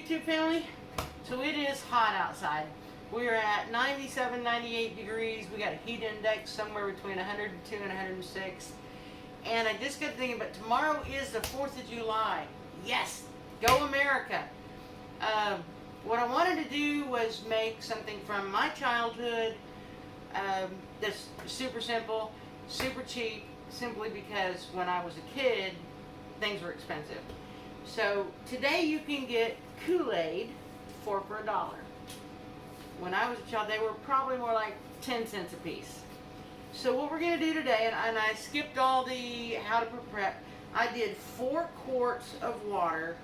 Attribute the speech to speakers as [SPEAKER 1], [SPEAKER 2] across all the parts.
[SPEAKER 1] YouTube family. So it is hot outside. We're at 97, 98 degrees. We got a heat index somewhere between 102 and 106. And I just got thinking, but tomorrow is the 4th of July. Yes, go America. What I wanted to do was make something from my childhood that's super simple, super cheap, simply because when I was a kid, things were expensive. So today you can get Kool-Aid for $1. When I was a child, they were probably more like 10 cents a piece. So what we're going to do today, and I skipped all the how to prep, I did 4 quarts of water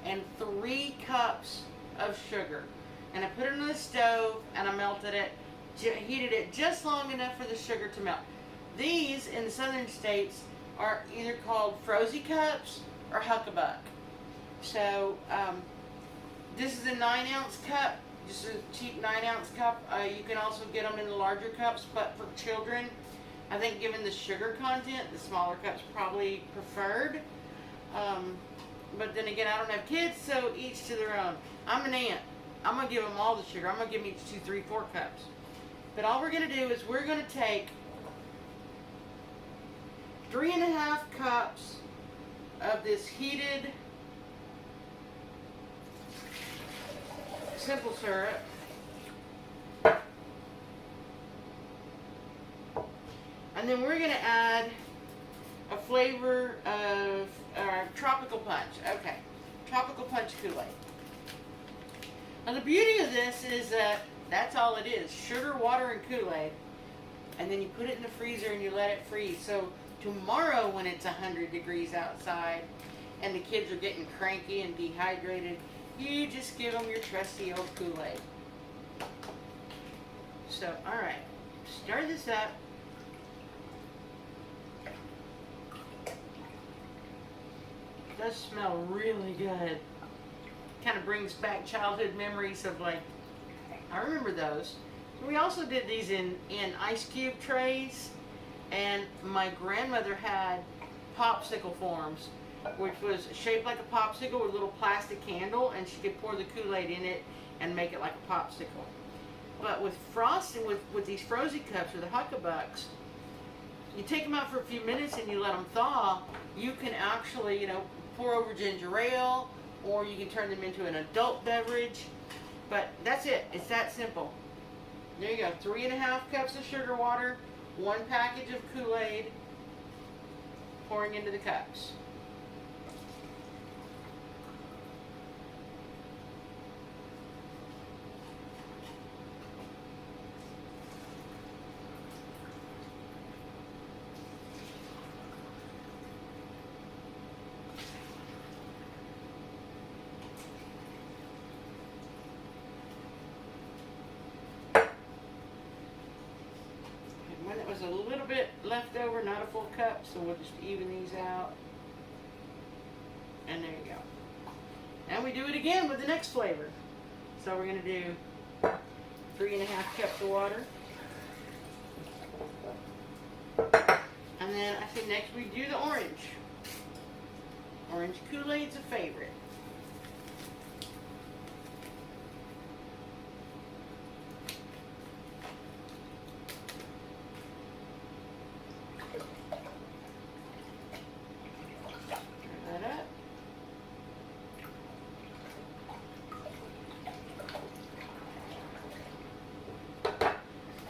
[SPEAKER 1] and 3 cups of sugar. And I put it on the stove and I melted it, heated it just long enough for the sugar to melt. These in the southern states are either called Frozzie cups or Huckabuck. So this is a 9-ounce cup, just a cheap 9-ounce cup. You can also get them in the larger cups, but for children, I think given the sugar content, the smaller cups probably preferred. But then again, I don't have kids, so each to their own. I'm an aunt. I'm going to give them all the sugar. I'm going to give them each 2, 3, 4 cups. But all we're going to do is we're going to take 3.5 cups of this heated simple syrup. And then we're going to add a flavor of tropical punch. Okay, tropical punch Kool-Aid. Now the beauty of this is that that's all it is, sugar, water, and Kool-Aid. And then you put it in the freezer and you let it freeze. So tomorrow when it's 100 degrees outside and the kids are getting cranky and dehydrated, you just give them your trusty old Kool-Aid. So, alright, stir this up. It does smell really good. Kind of brings back childhood memories of, like, I remember those. We also did these in ice cube trays, and my grandmother had popsicle forms, which was shaped like a popsicle with a little plastic handle, and she could pour the Kool-Aid in it and make it like a popsicle. But with frosting, with these Frozzie cups or the Huckabucks, you take them out for a few minutes and you let them thaw. You can actually, you know, pour over ginger ale, or you can turn them into an adult beverage. But that's it. It's that simple. There you go. 3.5 cups of sugar water, 1 package of Kool-Aid, pouring into the cups. When it was a little bit left over, not a full cup, so we'll just even these out. And there you go. And we do it again with the next flavor. So we're going to do 3.5 cups of water. And then I think next we do the orange. Orange Kool-Aid's a favorite.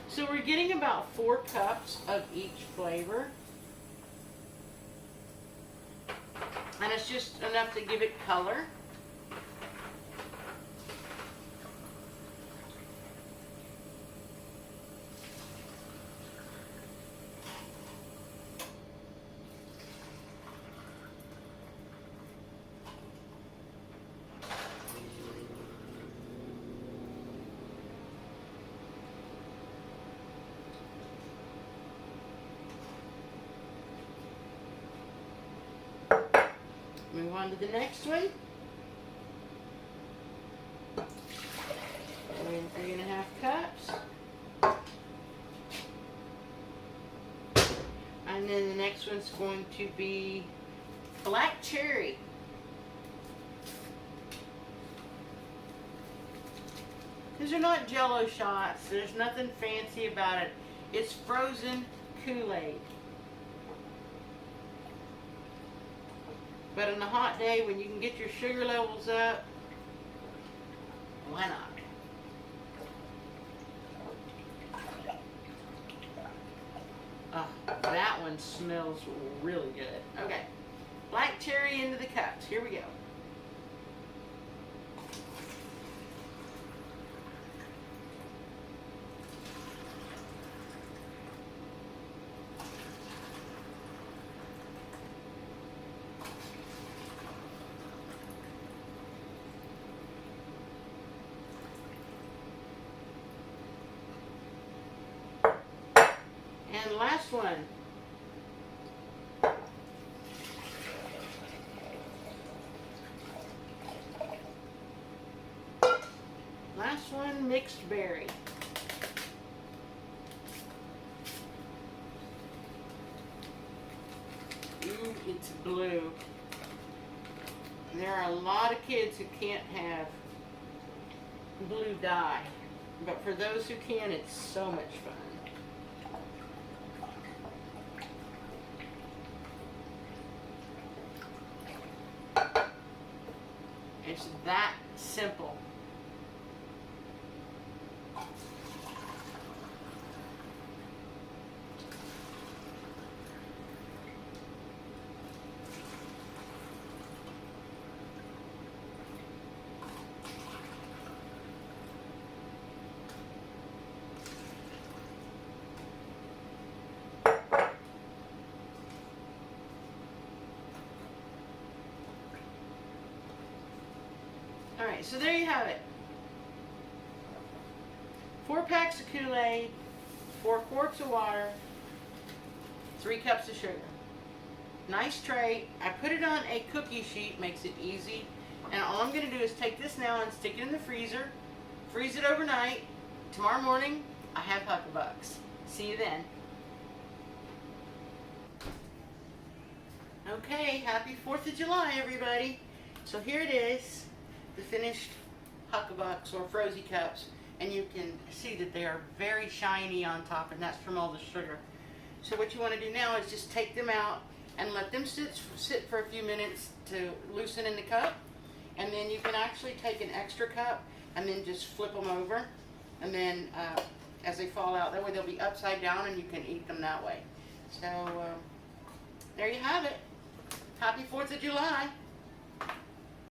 [SPEAKER 1] So we're getting about 4 cups of each flavor. And it's just enough to give it color. Move on to the next one. We're in 3.5 cups. And then the next one's going to be black cherry. These are not Jello shots. There's nothing fancy about it. It's frozen Kool-Aid. But on a hot day when you can get your sugar levels up, why not? Oh, that one smells really good. Okay, black cherry into the cups. Here we go. And last one. Last one, mixed berry. Ooh, it's blue. There are a lot of kids who can't have blue dye, but for those who can, it's so much fun. It's that simple. Alright, so there you have it. 4 packs of Kool-Aid, 4 quarts of water, 3 cups of sugar. Nice tray. I put it on a cookie sheet, makes it easy. And all I'm going to do is take this now and stick it in the freezer, freeze it overnight. Tomorrow morning, I have Huckabucks. See you then. Okay, happy 4th of July, everybody. So here it is. The finished Huckabucks or Frozzie cups, and you can see that they are very shiny on top, and that's from all the sugar. So what you want to do now is just take them out and let them sit for a few minutes to loosen in the cup, and then you can actually take an extra cup and then just flip them over, and then as they fall out, that way they'll be upside down and you can eat them that way. So there you have it. Happy 4th of July.